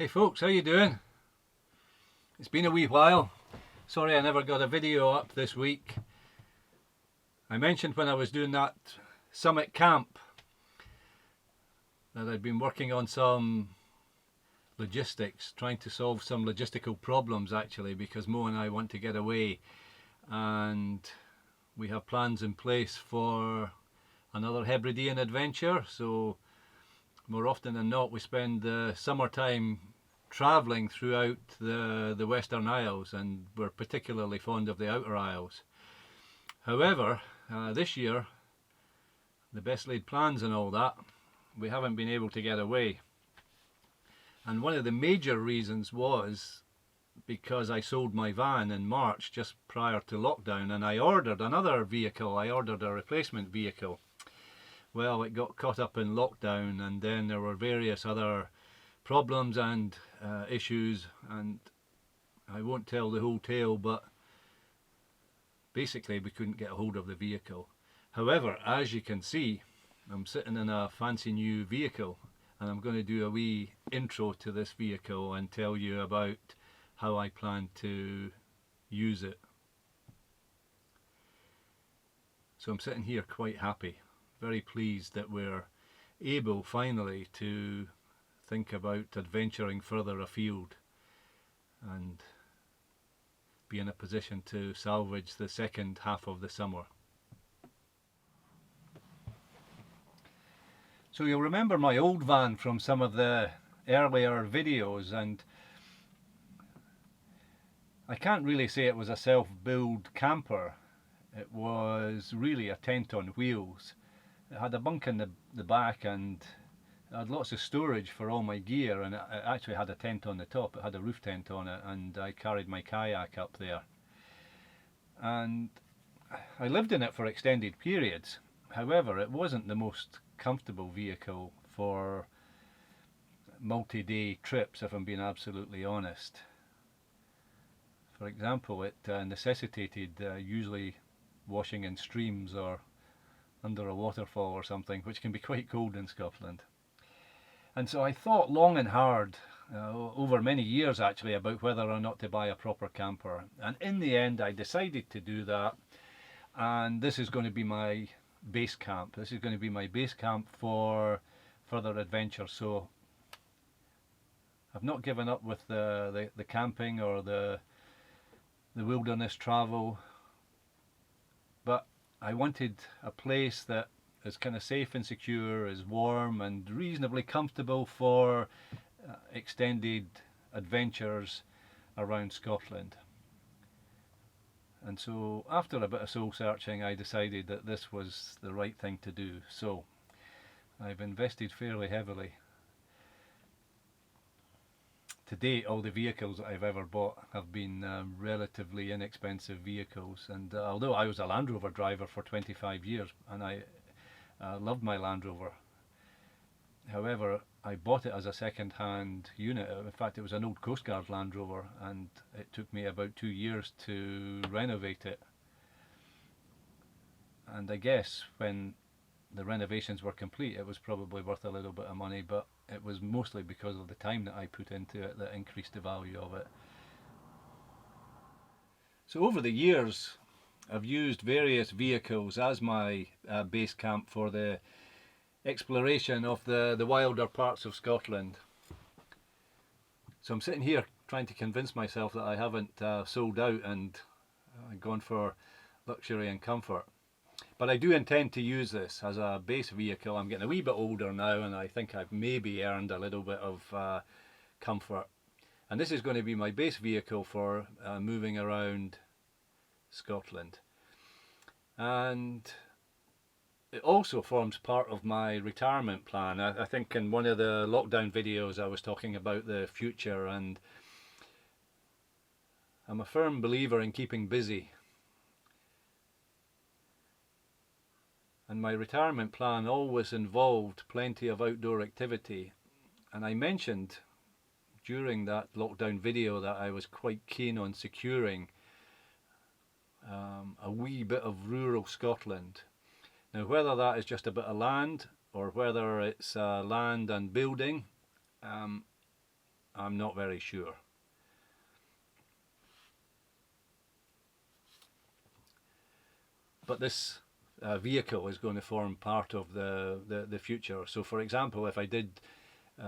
Hey folks, how you doing? It's been a wee while. Sorry I never got a video up this week. I mentioned when I was doing that summit camp that I'd been working on some logistics, trying to solve some logistical problems actually, because Mo and I want to get away and we have plans in place for another Hebridean adventure. So more often than not we spend the summertime travelling throughout the Western Isles, and we're particularly fond of the Outer Isles. However, this year, the best laid plans and all that, we haven't been able to get away. And one of the major reasons was because I sold my van in March just prior to lockdown, and I ordered another vehicle. I ordered a replacement vehicle. Well, it got caught up in lockdown, and then there were various other problems and issues, and I won't tell the whole tale, but basically we couldn't get a hold of the vehicle. However, as you can see, I'm sitting in a fancy new vehicle, and I'm going to do a wee intro to this vehicle and tell you about how I plan to use it. So I'm sitting here quite happy, very pleased that we're able finally to think about adventuring further afield and be in a position to salvage the second half of the summer. So you'll remember my old van from some of the earlier videos, and I can't really say it was a self-build camper. It was really a tent on wheels. It had a bunk in the back, and I had lots of storage for all my gear, and it actually had a tent on the top. It had a roof tent on it, and I carried my kayak up there. And I lived in it for extended periods. However, it wasn't the most comfortable vehicle for multi-day trips, if I'm being absolutely honest. For example, it necessitated usually washing in streams or under a waterfall or something, which can be quite cold in Scotland. And so I thought long and hard, over many years actually, about whether or not to buy a proper camper. And in the end I decided to do that, and this is going to be my base camp. This is going to be my base camp for further adventure. So I've not given up with the camping or the wilderness travel, but I wanted a place that is kind of safe and secure, is warm and reasonably comfortable for extended adventures around Scotland. And so after a bit of soul searching I decided that this was the right thing to do. So I've invested fairly heavily. To date, all the vehicles that I've ever bought have been relatively inexpensive vehicles, and although I was a Land Rover driver for 25 years and I loved my Land Rover, however I bought it as a second-hand unit. In fact, it was an old Coast Guard Land Rover, and it took me about 2 years to renovate it. And I guess when the renovations were complete it was probably worth a little bit of money, but it was mostly because of the time that I put into it that increased the value of it. So over the years I've used various vehicles as my base camp for the exploration of the wilder parts of Scotland. So I'm sitting here trying to convince myself that I haven't sold out and gone for luxury and comfort. But I do intend to use this as a base vehicle. I'm getting a wee bit older now, and I think I've maybe earned a little bit of comfort. And this is going to be my base vehicle for moving around Scotland. And it also forms part of my retirement plan. I think in one of the lockdown videos I was talking about the future, and I'm a firm believer in keeping busy. And my retirement plan always involved plenty of outdoor activity. And I mentioned during that lockdown video that I was quite keen on securing a wee bit of rural Scotland. Now, whether that is just a bit of land or whether it's land and building, I'm not very sure. But this vehicle is going to form part of the future. So for example, if I did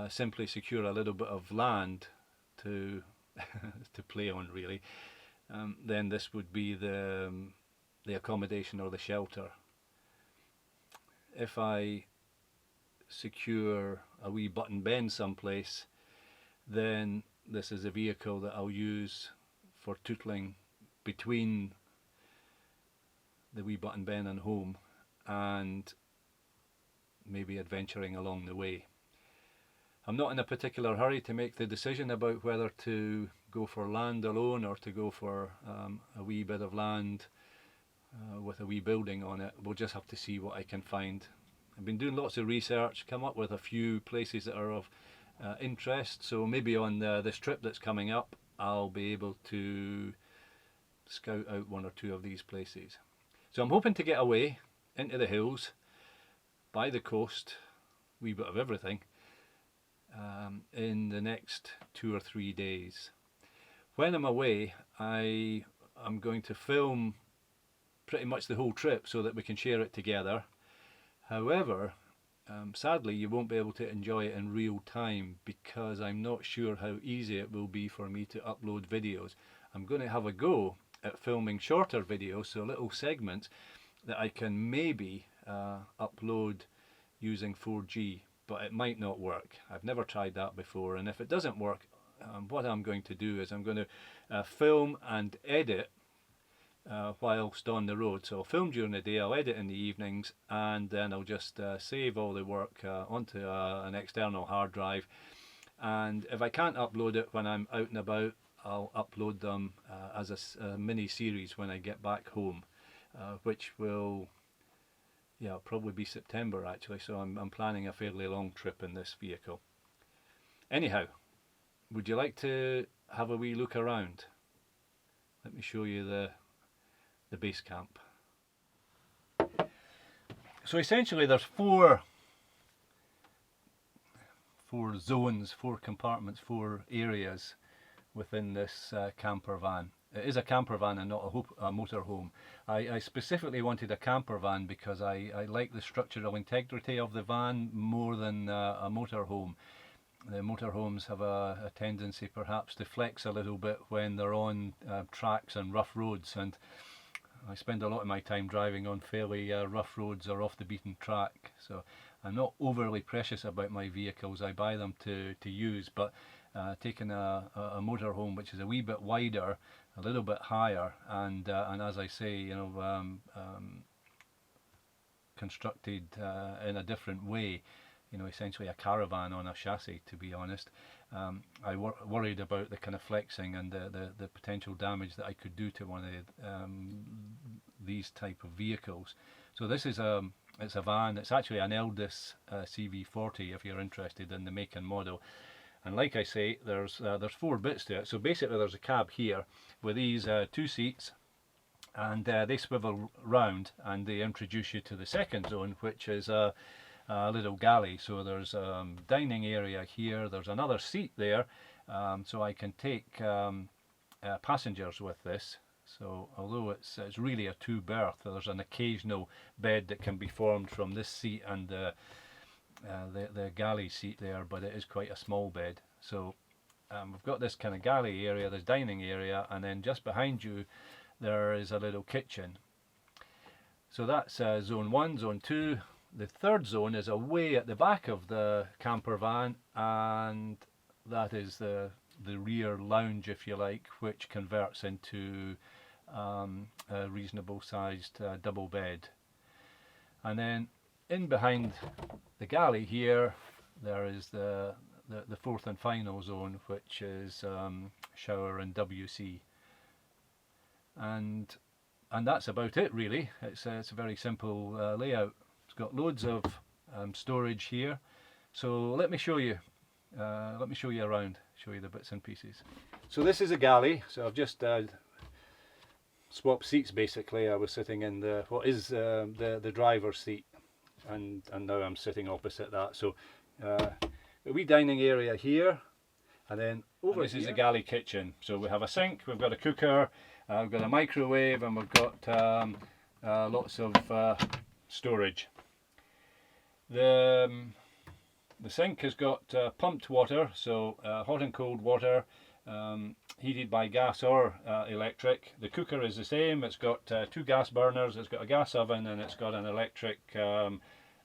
simply secure a little bit of land to to play on really, then this would be the accommodation or the shelter. If I secure a wee button bend someplace, then this is a vehicle that I'll use for tootling between the wee button bend and home, and maybe adventuring along the way. I'm not in a particular hurry to make the decision about whether to go for land alone or to go for a wee bit of land with a wee building on it. We'll just have to see what I can find. I've been doing lots of research, come up with a few places that are of interest, so maybe on this trip that's coming up I'll be able to scout out one or two of these places. So I'm hoping to get away into the hills, by the coast, wee bit of everything, in the next 2 or 3 days. When I'm away, I'm going to film pretty much the whole trip so that we can share it together. However, sadly you won't be able to enjoy it in real time because I'm not sure how easy it will be for me to upload videos. I'm going to have a go at filming shorter videos, so little segments that I can maybe upload using 4G, but it might not work. I've never tried that before, and if it doesn't work, what I'm going to do is I'm going to film and edit whilst on the road. So I'll film during the day, I'll edit in the evenings, and then I'll just save all the work onto an external hard drive, and if I can't upload it when I'm out and about, I'll upload them as a mini series when I get back home, which will probably be September actually, so I'm planning a fairly long trip in this vehicle. Anyhow, would you like to have a wee look around? Let me show you the base camp. So essentially there's four zones, 4 compartments, 4 areas within this camper van. It is a camper van and not a motorhome. I specifically wanted a camper van because I like the structural integrity of the van more than a motorhome. The motorhomes have a tendency perhaps to flex a little bit when they're on tracks and rough roads, and I spend a lot of my time driving on fairly rough roads or off the beaten track, so I'm not overly precious about my vehicles. I buy them to use, but taking a motorhome which is a wee bit wider, a little bit higher, and as I say, constructed in a different way, essentially a caravan on a chassis, to be honest. I worried about the kind of flexing and the potential damage that I could do to one of these type of vehicles. So this is it's a van. It's actually an Elddis CV 40 if you're interested in the make and model. And like I say, there's 4 bits to it. So basically there's a cab here with these 2 seats, and they swivel round and they introduce you to the second zone, which is a little galley. So there's a dining area here, there's another seat there, so I can take passengers with this. So although it's really a 2-berth, there's an occasional bed that can be formed from this seat and the galley seat there, but it is quite a small bed. So we've got this kind of galley area, this dining area, and then just behind you there is a little kitchen. So that's zone 1, zone 2. The third zone is away at the back of the camper van, and that is the rear lounge, if you like, which converts into a reasonable sized double bed. And then in behind the galley here there is the 4th and final zone, which is shower and WC, and that's about it really. It's a very simple layout. It's got loads of storage here, so let me show you around, show you the bits and pieces. So this is a galley, so I've just swapped seats basically. I was sitting in what is the driver's seat, and now I'm sitting opposite that. So a wee dining area here, And then over this is the galley kitchen. So we have a sink, we've got a cooker, we've got a microwave, and we've got lots of storage. The sink has got pumped water, so hot and cold water, heated by gas or electric. The cooker is the same. It's got 2 gas burners, it's got a gas oven, and it's got an electric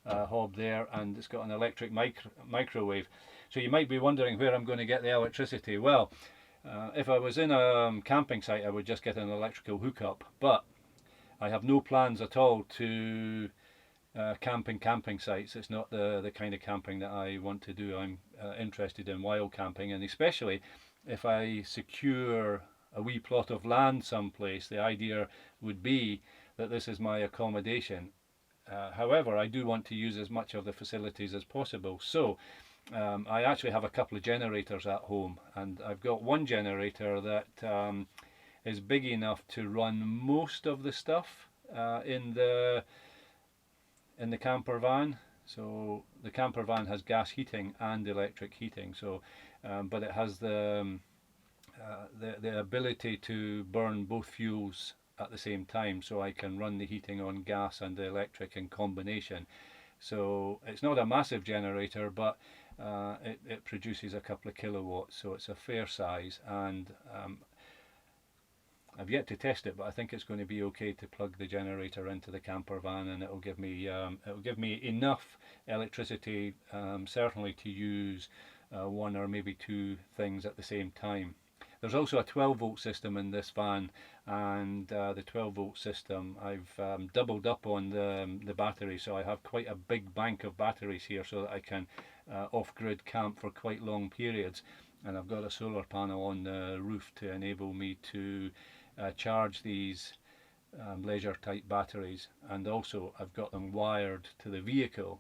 hob there, and it's got an electric microwave. So you might be wondering where I'm going to get the electricity. Well, if I was in a camping site, I would just get an electrical hookup, but I have no plans at all to camping sites. It's not the kind of camping that I want to do. I'm interested in wild camping, and especially if I secure a wee plot of land someplace, the idea would be that this is my accommodation. However, I do want to use as much of the facilities as possible, so I actually have a couple of generators at home, and I've got one generator that is big enough to run most of the stuff in the camper van. So the camper van has gas heating and electric heating, so but it has the ability to burn both fuels at the same time, so I can run the heating on gas and the electric in combination. So it's not a massive generator, but it produces a couple of kilowatts, so it's a fair size, and I've yet to test it, but I think it's going to be okay to plug the generator into the camper van, and it'll give me enough electricity, certainly to use one or maybe 2 things at the same time. There's also a 12-volt system in this van, and the 12-volt system, I've doubled up on the battery, so I have quite a big bank of batteries here, so that I can off-grid camp for quite long periods. And I've got a solar panel on the roof to enable me to charge these leisure type batteries, and also I've got them wired to the vehicle,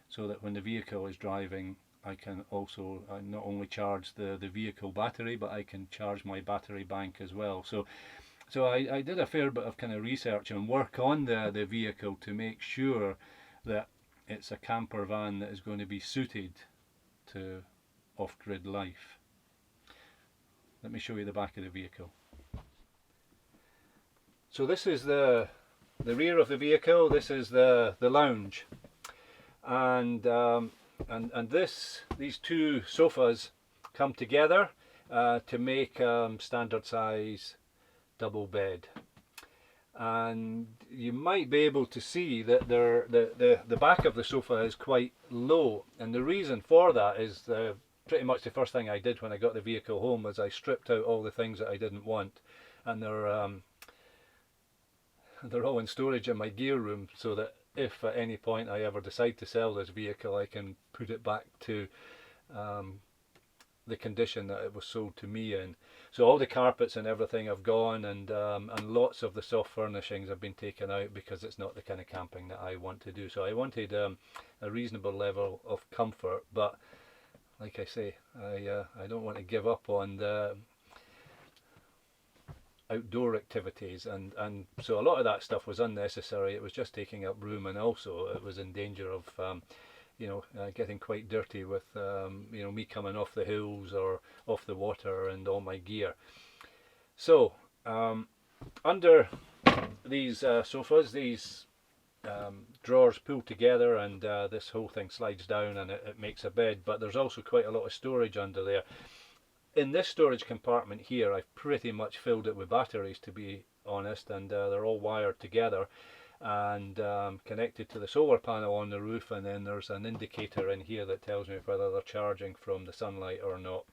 so that when the vehicle is driving, I can also not only charge the vehicle battery, but I can charge my battery bank as well. So I did a fair bit of kind of research and work on the vehicle to make sure that it's a camper van that is going to be suited to off-grid life. Let me show you the back of the vehicle. So this is the rear of the vehicle. This is the lounge, and these 2 sofas come together to make standard size double bed. And you might be able to see that the back of the sofa is quite low, and the reason for that is pretty much the first thing I did when I got the vehicle home was I stripped out all the things that I didn't want, and they're all in storage in my gear room, so that if at any point I ever decide to sell this vehicle, I can put it back to the condition that it was sold to me in. So all the carpets and everything have gone, and lots of the soft furnishings have been taken out, because it's not the kind of camping that I want to do. So I wanted a reasonable level of comfort, but like I say, I don't want to give up on the outdoor activities, and so a lot of that stuff was unnecessary. It was just taking up room, and also it was in danger of getting quite dirty with me coming off the hills or off the water and all my gear. So under these sofas, these drawers pull together, and this whole thing slides down, and it makes a bed, but there's also quite a lot of storage under there. In this storage compartment here, I've pretty much filled it with batteries, to be honest, and they're all wired together and connected to the solar panel on the roof, and then there's an indicator in here that tells me whether they're charging from the sunlight or not.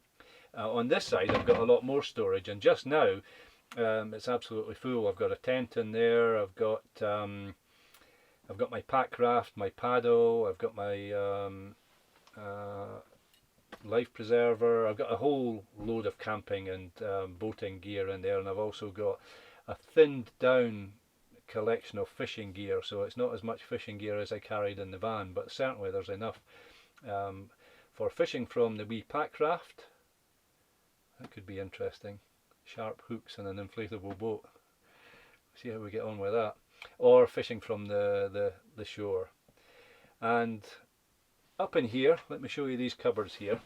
On this side I've got a lot more storage, and just now it's absolutely full. I've got a tent in there, I've got my pack raft, my paddle, I've got my life preserver, I've got a whole load of camping and boating gear in there, and I've also got a thinned down collection of fishing gear, so it's not as much fishing gear as I carried in the van, but certainly there's enough for fishing from the wee pack raft. That could be interesting. Sharp hooks and an inflatable boat. See how we get on with that. Or fishing from the shore. And up in here, let me show you these cupboards here.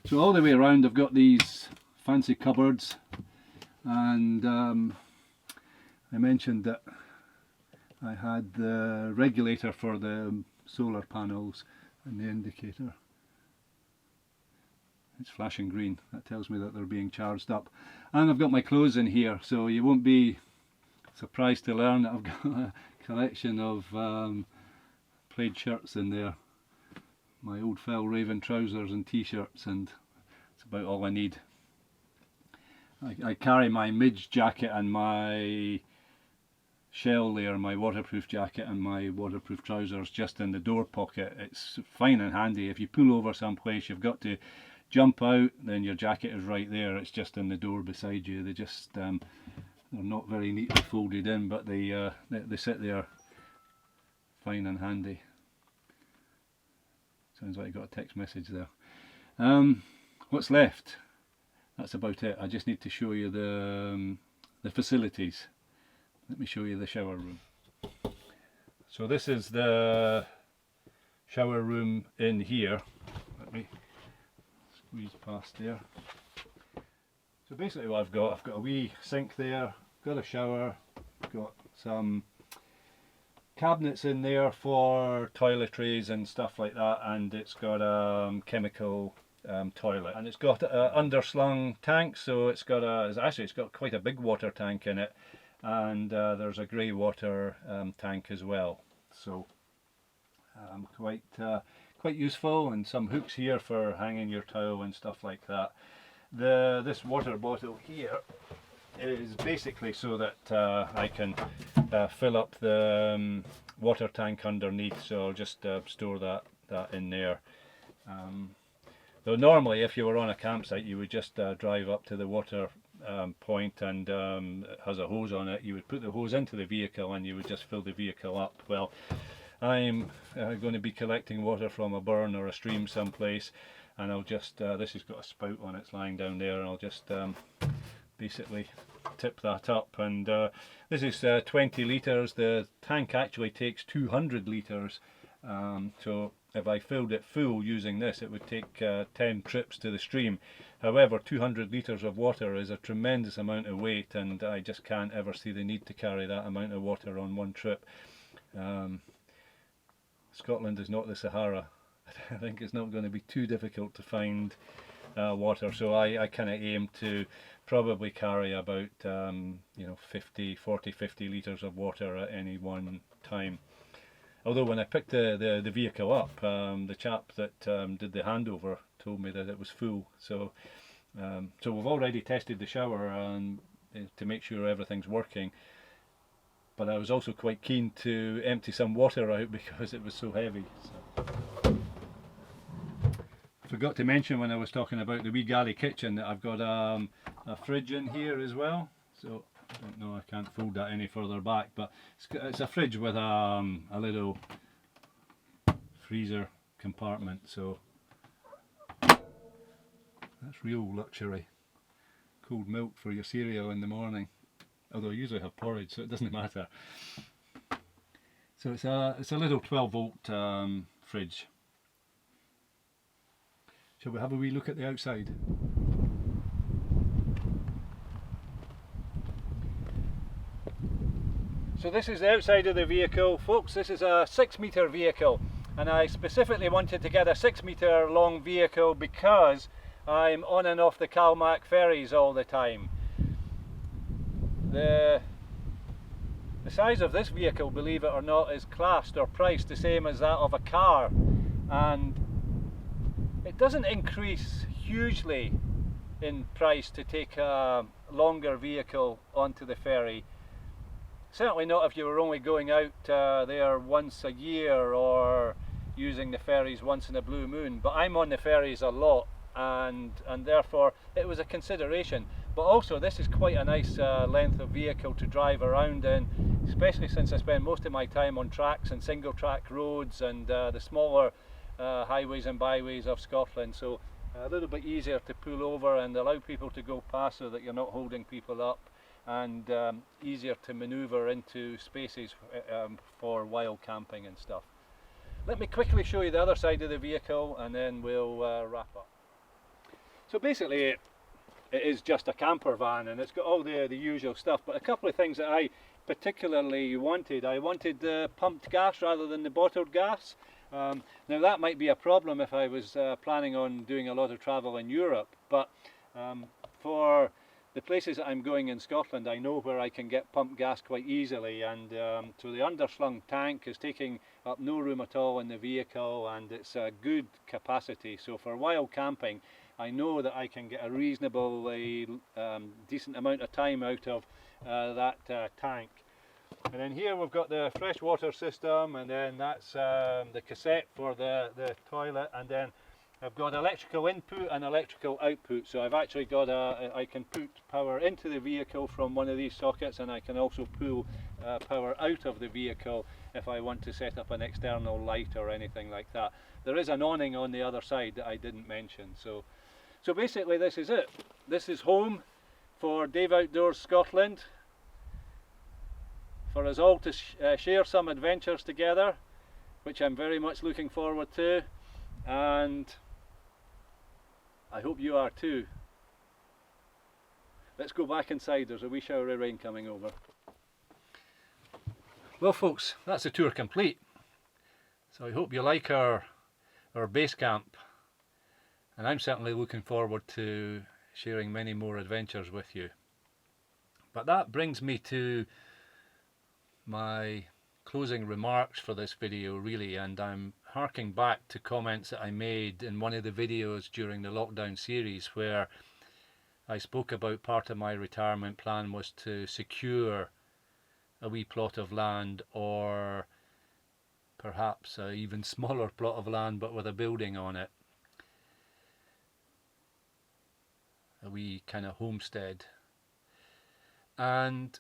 So all the way around I've got these fancy cupboards, and I mentioned that I had the regulator for the solar panels and the indicator. It's flashing green, that tells me that they're being charged up. And I've got my clothes in here, so you won't be surprised to learn that I've got a collection of plaid shirts in there. My old fell raven trousers and t-shirts, and that's about all I need. I carry my midge jacket and my shell layer, my waterproof jacket and my waterproof trousers just in the door pocket. It's fine and handy. If you pull over someplace you've got to jump out, then your jacket is right there. It's just in the door beside you. They just they're not very neatly folded in, but they sit there fine and handy. Sounds like you got a text message there. What's left? That's about it. I just need to show you the facilities. Let me show you the shower room. So this is the shower room in here. Let me squeeze past there. So basically what I've got a wee sink there, got a shower, got some cabinets in there for toiletries and stuff like that, and it's got a chemical toilet, and it's got an underslung tank, so it's got quite a big water tank in it, and there's a grey water tank as well, so quite useful, and some hooks here for hanging your towel and stuff like that. This water bottle here is basically so that I can fill up the water tank underneath, so I'll just store that in there. Though normally if you were on a campsite you would just drive up to the water point, and it has a hose on it. You would put the hose into the vehicle and you would just fill the vehicle up. Well, I'm going to be collecting water from a burn or a stream someplace, and I'll just, this has got a spout on it, it's lying down there, and I'll just basically tip that up, and this is 20 litres. The tank actually takes 200 litres, so if I filled it full using this it would take 10 trips to the stream. However, 200 litres of water is a tremendous amount of weight, and I just can't ever see the need to carry that amount of water on one trip. Scotland is not the Sahara. I think it's not going to be too difficult to find water, so I kind of aim to probably carry about 40-50 litres of water at any one time. Although when I picked the vehicle up, the chap that did the handover told me that it was full, so we've already tested the shower to make sure everything's working. But I was also quite keen to empty some water out because it was so heavy. So. I forgot to mention when I was talking about the wee galley kitchen that I've got a fridge in here as well. So I don't know, I can't fold that any further back, but it's a fridge with a little freezer compartment. So that's real luxury. Cold milk for your cereal in the morning. Although I usually have porridge, so it doesn't matter. So it's a little 12-volt fridge. Shall we have a wee look at the outside? So this is the outside of the vehicle, folks. This is a 6-metre vehicle, and I specifically wanted to get a 6-metre long vehicle because I'm on and off the Calmac ferries all the time. The size of this vehicle, believe it or not, is classed or priced the same as that of a car, and it doesn't increase hugely in price to take a longer vehicle onto the ferry. Certainly not if you were only going out there once a year or using the ferries once in a blue moon, but I'm on the ferries a lot, and therefore it was a consideration. But also this is quite a nice length of vehicle to drive around in, especially since I spend most of my time on tracks and single track roads and the smaller highways and byways of Scotland, so a little bit easier to pull over and allow people to go past so that you're not holding people up, and easier to manoeuvre into spaces for wild camping and stuff. Let me quickly show you the other side of the vehicle and then we'll wrap up. So basically it is just a camper van, and it's got all the usual stuff, but a couple of things that I particularly wanted. I wanted the pumped gas rather than the bottled gas. Now that might be a problem if I was planning on doing a lot of travel in Europe, but for the places that I'm going in Scotland, I know where I can get pumped gas quite easily, and so the underslung tank is taking up no room at all in the vehicle, and it's a good capacity. So for wild camping, I know that I can get a reasonably decent amount of time out of that tank. And then here we've got the freshwater system, and then that's the cassette for the toilet, and then I've got electrical input and electrical output. So I've actually got I can put power into the vehicle from one of these sockets, and I can also pull power out of the vehicle if I want to set up an external light or anything like that. There is an awning on the other side that I didn't mention. So basically this is it. This is home for Dave Outdoors Scotland, for us all to share some adventures together, which I'm very much looking forward to, and I hope you are too. Let's go back inside, there's a wee shower of rain coming over. Well folks, that's the tour complete. So I hope you like our base camp, and I'm certainly looking forward to sharing many more adventures with you. But that brings me to my closing remarks for this video really, and I'm harking back to comments that I made in one of the videos during the lockdown series, where I spoke about part of my retirement plan was to secure a wee plot of land, or perhaps an even smaller plot of land but with a building on it, a wee kind of homestead. And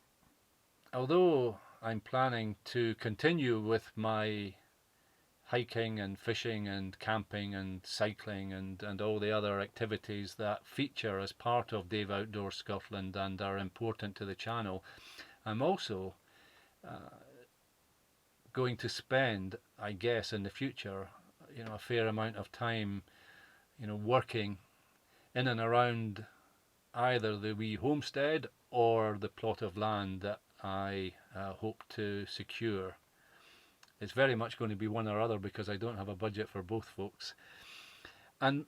although I'm planning to continue with my hiking and fishing and camping and cycling and all the other activities that feature as part of Dave Outdoors Scotland and are important to the channel, I'm also going to spend, I guess, in the future, a fair amount of time, working in and around either the wee homestead or the plot of land that I hope to secure. It's very much going to be one or other because I don't have a budget for both, folks. And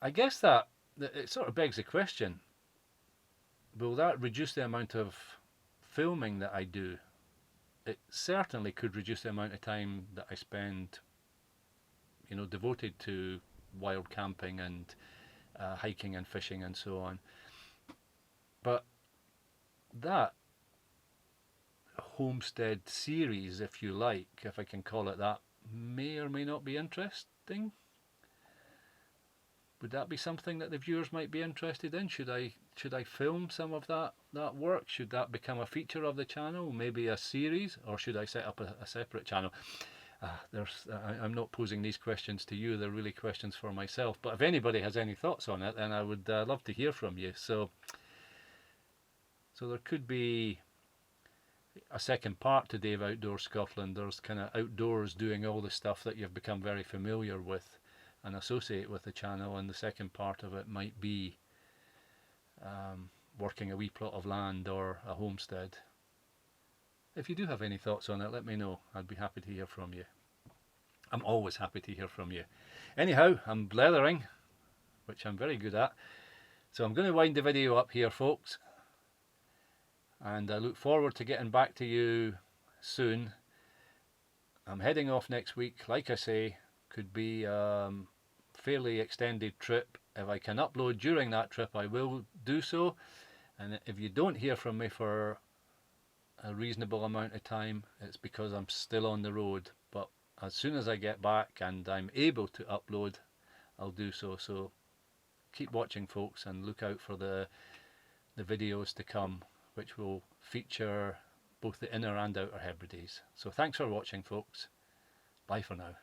I guess that it sort of begs the question, will that reduce the amount of filming that I do? It certainly could reduce the amount of time that I spend, devoted to wild camping and hiking and fishing and so on. But that homestead series, if you like, if I can call it that, may or may not be interesting. Would that be something that the viewers might be interested in? Should I film some of that work? Should that become a feature of the channel, maybe a series, or should I set up a separate channel? I'm not posing these questions to you, they're really questions for myself, but if anybody has any thoughts on it, then I would love to hear from you. So there could be a second part to Dave Outdoors Scotland. There's kind of outdoors, doing all the stuff that you've become very familiar with and associate with the channel, and the second part of it might be working a wee plot of land or a homestead. If you do have any thoughts on it, let me know. I'd be happy to hear from you. I'm always happy to hear from you. Anyhow, I'm blethering, which I'm very good at, so I'm going to wind the video up here, folks, and I look forward to getting back to you soon. I'm heading off next week, like I say. Could be a fairly extended trip. If I can upload during that trip, I will do so, and if you don't hear from me for a reasonable amount of time, it's because I'm still on the road. But as soon as I get back and I'm able to upload, I'll do so. So keep watching, folks, and look out for the videos to come, which will feature both the Inner and Outer Hebrides. So thanks for watching, folks. Bye for now.